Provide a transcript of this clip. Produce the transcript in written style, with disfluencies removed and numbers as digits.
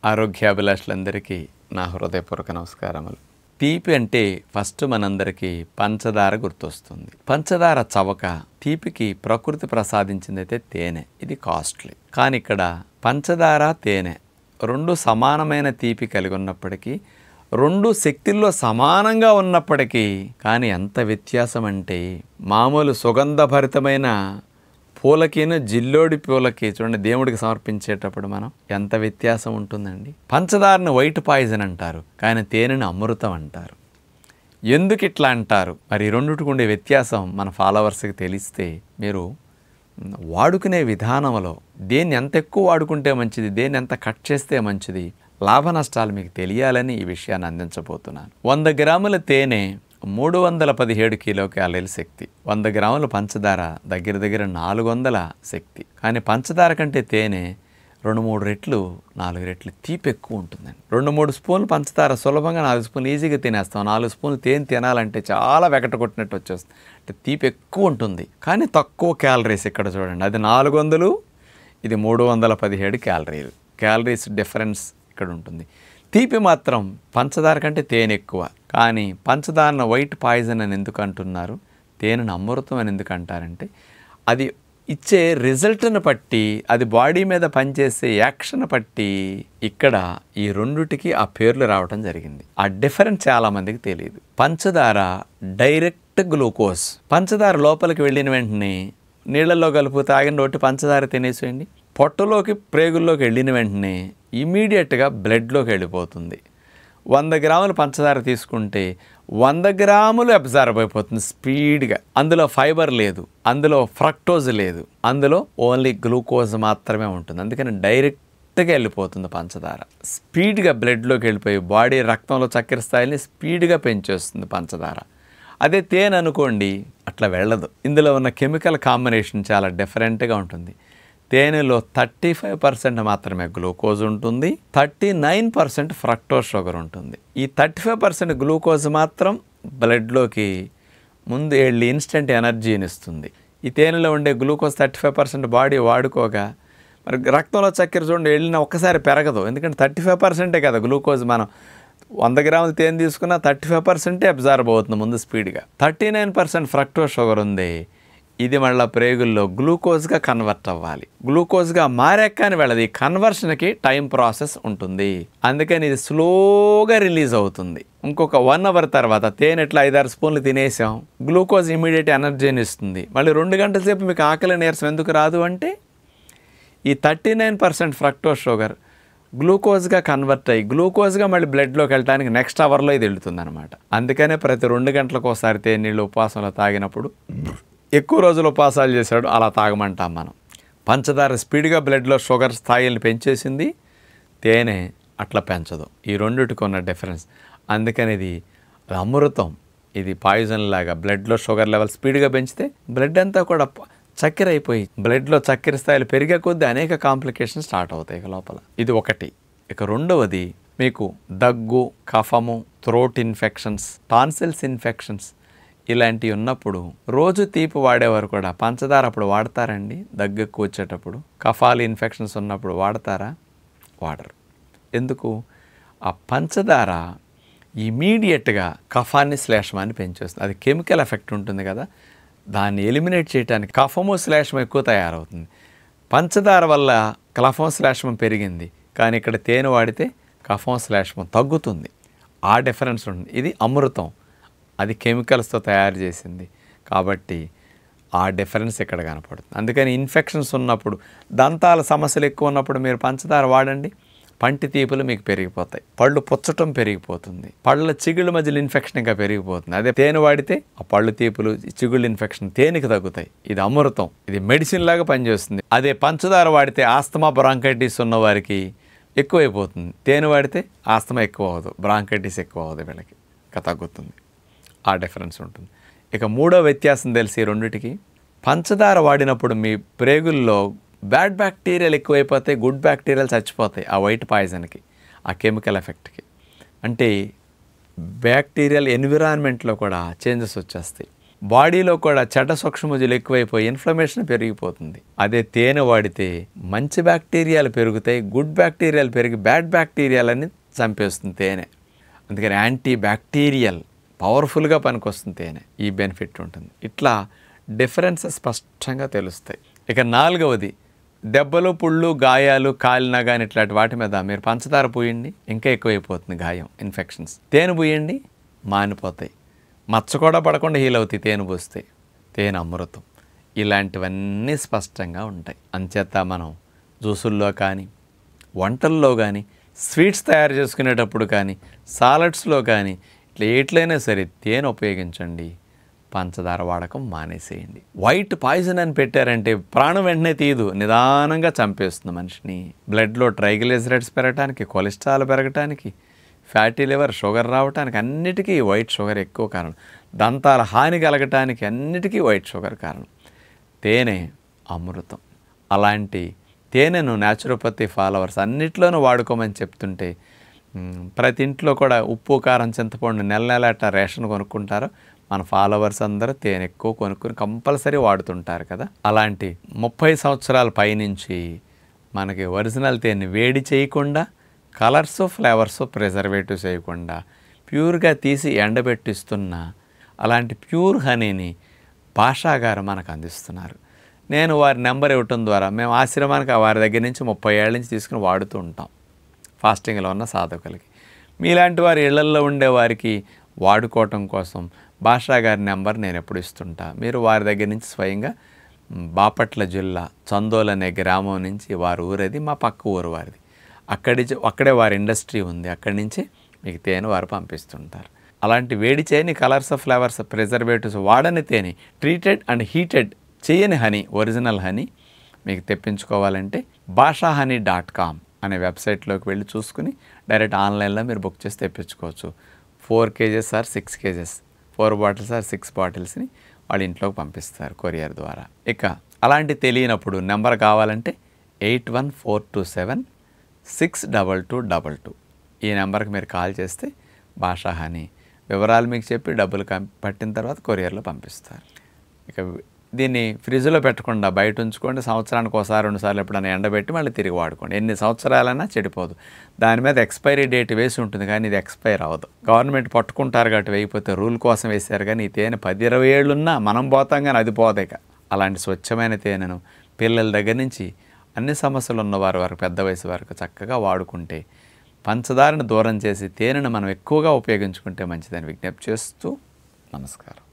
ఆరోగ్యాభిలాషులందరికీ నా హృదయపూర్వక నమస్కారములు. తీపి అంటే ఫస్ట్ మనందరికీ పంచదార గుర్తొస్తుంది. పంచదార చవక, తీపికి ప్రకృతి ప్రసాదించిందైతే తేనె. ఇది కాస్ట్లీ. కానీ ఇక్కడ పంచదార తేనె రెండు సమానమైన తీపి కలిగి ఉన్నప్పటికీ, రెండు శక్తుల్లో సమానంగా ఉన్నప్పటికీ కానీ ఎంత వ్యత్యాసం అంటే, మామూలు సుగంధభరితమైన పూలకిను జిల్లోడి పూలకి చూడండి, దేవుడికి సమర్పించేటప్పుడు మనం ఎంత వ్యత్యాసం ఉంటుందండి. పంచదారను వైట్ పాయిజన్ అంటారు, కానీ తేనెను అమృతం అంటారు. ఎందుకు ఇట్లా అంటారు? మరి రెండుటికి ఉండే వ్యత్యాసం మన ఫాలోవర్స్కి తెలిస్తే, మీరు వాడుకునే విధానంలో దేన్ని ఎంత ఎక్కువ వాడుకుంటే మంచిది, దేన్ని ఎంత కట్ చేస్తే మంచిది, లాభ నష్టాలు మీకు తెలియాలని ఈ విషయాన్ని అందించబోతున్నాను. 100 గ్రాముల తేనె 317 కిలోకాలరీల శక్తి, 100 గ్రాముల పంచదార దగ్గర 400 శక్తి. కానీ పంచదార కంటే తేనె 2-3 రెట్లు 4 రెట్లు తీపి ఎక్కువ ఉంటుందండి. 2-3 స్పూన్లు పంచదార సులభంగా 4 స్పూన్లు ఈజీగా తినేస్తాం. 4 స్పూన్లు తేనె తినాలంటే చాలా వెగట కొట్టినట్టు వచ్చేస్తుంది. అంటే తీపి ఎక్కువ ఉంటుంది కానీ తక్కువ క్యాలరీస్. ఇక్కడ చూడండి, అది 400, ఇది 317 క్యాలరీలు. క్యాలరీస్ డిఫరెన్స్ ఇక్కడ ఉంటుంది. తీపి మాత్రం పంచదార కంటే తేనె ఎక్కువ. కానీ పంచదారను వైట్ పాయిజన్ అని ఎందుకు అంటున్నారు, తేనెను అమృతం అని ఎందుకు అంటారంటే, అది ఇచ్చే రిజల్ట్ను బట్టి, అది బాడీ మీద పనిచేసే యాక్షన్ బట్టి ఇక్కడ ఈ రెండుటికి ఆ పేర్లు రావడం జరిగింది. ఆ డిఫరెన్స్ చాలామందికి తెలియదు. పంచదార డైరెక్ట్ గ్లూకోజ్. పంచదార లోపలికి వెళ్ళిన వెంటనే నీళ్ళల్లో కలుపు తాగిన రొట్టి పంచదార తినేసేయండి, పొట్టలోకి ప్రేగుల్లోకి వెళ్ళిన వెంటనే ఇమీడియట్గా బ్లడ్లోకి వెళ్ళిపోతుంది. 100 గ్రాములు పంచదార తీసుకుంటే 100 గ్రాములు అబ్జర్వ్ అయిపోతుంది స్పీడ్గా. అందులో ఫైబర్ లేదు, అందులో ఫ్రక్టోజ్ లేదు, అందులో ఓన్లీ గ్లూకోజ్ మాత్రమే ఉంటుంది. అందుకని డైరెక్ట్గా వెళ్ళిపోతుంది పంచదార. స్పీడ్గా బ్లడ్లోకి వెళ్ళిపోయి బాడీ రక్తంలో చక్కెర స్థాయిని స్పీడ్గా పెంచేస్తుంది పంచదార. అదే తేనె అనుకోండి, అట్లా వెళ్ళదు. ఇందులో ఉన్న కెమికల్ కాంబినేషన్ చాలా డిఫరెంట్గా ఉంటుంది. తేనెలో 35% మాత్రమే గ్లూకోజ్ ఉంటుంది, 39% ఫ్రక్టోజ్ షుగర్ ఉంటుంది. ఈ 35% గ్లూకోజ్ మాత్రం బ్లడ్లోకి ముందు వెళ్ళి ఇన్స్టెంట్ ఎనర్జీని ఇస్తుంది. ఈ తేనెలో ఉండే గ్లూకోజ్ 35% బాడీ వాడుకోగా, మరి రక్తంలో చక్కెర చూడండి వెళ్ళిన ఒక్కసారి పెరగదు. ఎందుకంటే 35% కదా గ్లూకోజ్. మనం 100 గ్రాముల తేనె తీసుకున్నా 35% అబ్జర్వ్ అవుతుంది ముందు స్పీడ్గా. 39% ఫ్రక్టోజ్ షుగర్ ఉంది. ఇది మళ్ళీ ప్రేగుల్లో గ్లూకోజ్గా కన్వర్ట్ అవ్వాలి. గ్లూకోజ్గా మారాక అని వెళ్ళదు. ఈ కన్వర్షన్కి టైం ప్రాసెస్ ఉంటుంది. అందుకని ఇది స్లోగా రిలీజ్ అవుతుంది. ఇంకొక 1 అవర్ తర్వాత తేనె ఎట్లా 5-6 స్పూన్లు తినేసాం, గ్లూకోజ్ ఇమీడియట్ ఎనర్జీని ఇస్తుంది. మళ్ళీ 2 గంటల సేపు మీకు ఆకలి నీరసం ఎందుకు రాదు అంటే, ఈ 39% ఫ్రక్టోజ్ షుగర్ గ్లూకోజ్గా కన్వర్ట్ అయ్యి గ్లూకోజ్గా మళ్ళీ బ్లడ్లోకి వెళ్ళడానికి నెక్స్ట్ అవర్లో ఇది వెళుతుంది అనమాట. అందుకనే ప్రతి 2 గంటలకు ఒకసారి తేనె నీళ్ళు ఉపవాసంలో తాగినప్పుడు, ఎక్కువ రోజులు ఉపవాసాలు చేశాడు అలా తాగమంటాం మనం. పంచదార స్పీడ్గా బ్లడ్లో షుగర్ స్థాయిని పెంచేసింది, తేనె అట్లా పెంచదు. ఈ రెండిటికి ఉన్న డిఫరెన్స్. అందుకని ఇది అమృతం, ఇది పాయిజన్ లాగా. బ్లడ్లో షుగర్ లెవెల్ స్పీడ్గా పెంచితే బ్లడ్ అంతా కూడా చక్కెర అయిపోయి, బ్లడ్లో చక్కెర స్థాయిలు పెరిగే కొద్దీ అనేక కాంప్లికేషన్ స్టార్ట్ అవుతాయి ఇక లోపల. ఇది ఒకటి. ఇక రెండవది, మీకు దగ్గు, కఫము, థ్రోట్ ఇన్ఫెక్షన్స్, టాన్సిల్స్ ఇన్ఫెక్షన్స్ ఇలాంటివి ఉన్నప్పుడు రోజు తీపి వాడేవారు కూడా పంచదార అప్పుడు వాడతారండి. దగ్గు ఎక్కువ వచ్చేటప్పుడు, కఫాలు ఇన్ఫెక్షన్స్ ఉన్నప్పుడు వాడతారా? వాడరు. ఎందుకు? ఆ పంచదార ఇమీడియట్గా కఫాన్ని శ్లేష్మాన్ని పెంచేస్తుంది. అది కెమికల్ ఎఫెక్ట్ ఉంటుంది కదా, దాన్ని ఎలిమినేట్ చేయడానికి కఫము శ్లేష్మం ఎక్కువ తయారవుతుంది. పంచదార వల్ల కఫం శ్లేష్మం పెరిగింది, కానీ ఇక్కడ తేనె వాడితే కఫం శ్లేష్మం తగ్గుతుంది. ఆ డిఫరెన్స్ ఉంటుంది. ఇది అమృతం, అది కెమికల్స్తో తయారు చేసింది కాబట్టి ఆ డిఫరెన్స్ ఇక్కడ కనపడుతుంది. అందుకని ఇన్ఫెక్షన్స్ ఉన్నప్పుడు, దంతాల సమస్యలు ఎక్కువ ఉన్నప్పుడు మీరు పంచదార వాడండి, పంటి తీపులు మీకు పెరిగిపోతాయి, పళ్ళు పుచ్చటం పెరిగిపోతుంది, పళ్ళ చిగుళ్ళ మధ్యలో ఇన్ఫెక్షన్ ఇంకా పెరిగిపోతుంది. అదే తేనె వాడితే ఆ పళ్ళు తీపులు, చిగుళ్ళ ఇన్ఫెక్షన్ తేనెకి తగ్గుతాయి. ఇది అమృతం, ఇది మెడిసిన్ లాగా పనిచేస్తుంది. అదే పంచదార వాడితే ఆస్తమా, బ్రాంకైటిస్ ఉన్న వారికి ఎక్కువైపోతుంది. తేనె వాడితే ఆస్తమా ఎక్కువ అవ్వదు, బ్రాంకైటిస్ ఎక్కువ అవ్వదు, వీళ్ళకి ఇంకా తగ్గుతుంది. ఆ డిఫరెన్స్ ఉంటుంది. ఇక మూడో వ్యత్యాసం తెలిసి రెండిటికి, పంచదార వాడినప్పుడు మీ ప్రేగుల్లో బ్యాడ్ బ్యాక్టీరియాలు ఎక్కువైపోతాయి, గుడ్ బ్యాక్టీరియాలు చచ్చిపోతాయి ఆ వైట్ పాయిజన్కి, ఆ కెమికల్ ఎఫెక్ట్కి. అంటే బ్యాక్టీరియల్ ఎన్విరాన్మెంట్లో కూడా చేంజెస్ వచ్చేస్తాయి. బాడీలో కూడా చెడ్డ సూక్ష్మజీవులు ఎక్కువైపోయి ఇన్ఫ్లమేషన్ పెరిగిపోతుంది. అదే తేనె వాడితే మంచి బ్యాక్టీరియాలు పెరుగుతాయి, గుడ్ బ్యాక్టీరియాలు పెరిగి బ్యాడ్ బ్యాక్టీరియాలని చంపేస్తుంది తేనె. అందుకని యాంటీ బ్యాక్టీరియల్ పవర్ఫుల్గా పనికొస్తుంది తేనె. ఈ బెనిఫిట్ ఉంటుంది. ఇట్లా డిఫరెన్సెస్ స్పష్టంగా తెలుస్తాయి. ఇక 4వది, దెబ్బలు, పుళ్ళు, గాయాలు, కాలిన కానీ ఇట్లాంటి వాటి మీద మీరు పంచదార పూయండి, ఇంకా ఎక్కువైపోతుంది గాయం, ఇన్ఫెక్షన్స్. తేనె పూయండి, మానిపోతాయి. మచ్చ కూడా పడకుండా హీల్ అవుతాయి తేనె పూస్తే. తేనె అమృతం. ఇలాంటివన్నీ స్పష్టంగా ఉంటాయి. అంచేత మనం జ్యూసుల్లో కానీ, వంటల్లో కానీ, స్వీట్స్ తయారు చేసుకునేటప్పుడు కానీ, సాలడ్స్లో కానీ, ఇట్లా ఎట్లయినా సరే తేనె ఉపయోగించండి. పంచదార వాడకం మానేసేయండి. వైట్ పాయిజన్ అని పెట్టారంటే ప్రాణం వెంటనే తీయదు, నిదానంగా చంపేస్తుంది మనిషిని. బ్లడ్లో ట్రైగ్లిజరైడ్స్ పెరగటానికి, కొలెస్ట్రాల్ పెరగటానికి, ఫ్యాటీ లివర్, షుగర్ రావటానికి అన్నిటికీ వైట్ షుగర్ ఎక్కువ కారణం. దంతాల హాని కలగటానికి అన్నిటికీ వైట్ షుగర్ కారణం. తేనె అమృతం. అలాంటి తేనెను న్యాచురోపతి ఫాలోవర్స్ అన్నిట్లోనూ వాడుకోమని చెప్తుంటే ప్రతి ఇంట్లో కూడా ఉప్పు, కారం, చింతపండు నెల అట్లా రేషన్ కొనుక్కుంటారు. మన ఫాలోవర్స్ అందరూ తేనె ఎక్కువ కొనుక్కొని కంపల్సరీ వాడుతుంటారు కదా. అలాంటి 30 సంవత్సరాల పైనుంచి మనకి ఒరిజినల్ తేనె వేడి చేయకుండా, కలర్స్, ఫ్లేవర్స్, ప్రిజర్వేటివ్స్ చేయకుండా ప్యూర్గా తీసి ఎండబెట్టిస్తున్న అలాంటి ప్యూర్ హనీని భాషా గారు మనకు అందిస్తున్నారు. నేను వారి నెంబర్ ఇవ్వటం ద్వారా మేము ఆశ్రమానికి వారి దగ్గర నుంచి 30 ఏళ్ళ నుంచి తీసుకుని వాడుతూ ఉంటాం ఫాస్టింగ్లో ఉన్న సాధకులకి. మీలాంటి వారి ఇళ్లల్లో ఉండే వారికి వాడుకోవటం కోసం భాషా గారి నెంబర్ నేను ఎప్పుడు ఇస్తుంటా. మీరు వారి దగ్గర నుంచి స్వయంగా బాపట్ల జిల్లా చందోల్ అనే గ్రామం నుంచి, వారి ఊరేది, మా పక్క ఊరు వారిది, అక్కడే వారి ఇండస్ట్రీ ఉంది, అక్కడి నుంచి మీకు తేనె వారు పంపిస్తుంటారు. అలాంటి వేడి చేయని, కలర్స్, ఫ్లేవర్స్, ప్రిజర్వేటివ్స్ వాడని తేనె, ట్రీటెడ్ అండ్ హీటెడ్ చేయని హనీ, ఒరిజినల్ హనీ మీకు తెప్పించుకోవాలంటే bhashahoney.com అనే వెబ్సైట్లోకి వెళ్ళి చూసుకుని డైరెక్ట్ ఆన్లైన్లో మీరు బుక్ చేసి తెప్పించుకోవచ్చు. 4 kgs or 6 kgs, 4 bottles or 6 బాటిల్స్ని వాళ్ళ ఇంట్లోకి పంపిస్తారు కొరియర్ ద్వారా. ఇక అలాంటి తెలియనప్పుడు నెంబర్ కావాలంటే 8142762222 ఈ నెంబర్కి మీరు కాల్ చేస్తే భాషా హనీ వివరాలు మీకు చెప్పి డబ్బులు పట్టిన తర్వాత కొరియర్లో పంపిస్తారు. ఇక దీన్ని ఫ్రిడ్జ్లో పెట్టకుండా బయట ఉంచుకోండి. సంవత్సరానికి ఒకసారి 2 సార్లు ఎప్పుడైనా ఎండబెట్టి మళ్ళీ తిరిగి వాడుకోండి. ఎన్ని సంవత్సరాలైనా చెడిపోదు. దాని మీద ఎక్స్పైరీ డేట్ వేసి ఉంటుంది, కానీ ఇది ఎక్స్పైర్ అవ్వదు. గవర్నమెంట్ పట్టుకుంటారు కాబట్టి వేయిపోతే రూల్ కోసం వేశారు, కానీ ఈ తేనె 10-20 ఏళ్ళున్నా మనం పోతాం, కానీ అది పోదేక. అలాంటి స్వచ్ఛమైన తేనెను పిల్లల దగ్గర నుంచి అన్ని సమస్యలు ఉన్నవారు వరకు, పెద్ద వయసు వరకు చక్కగా వాడుకుంటే, పంచదారను దూరం చేసి తేనెను మనం ఎక్కువగా ఉపయోగించుకుంటే మంచిదని విజ్ఞప్తి చేస్తూ నమస్కారం.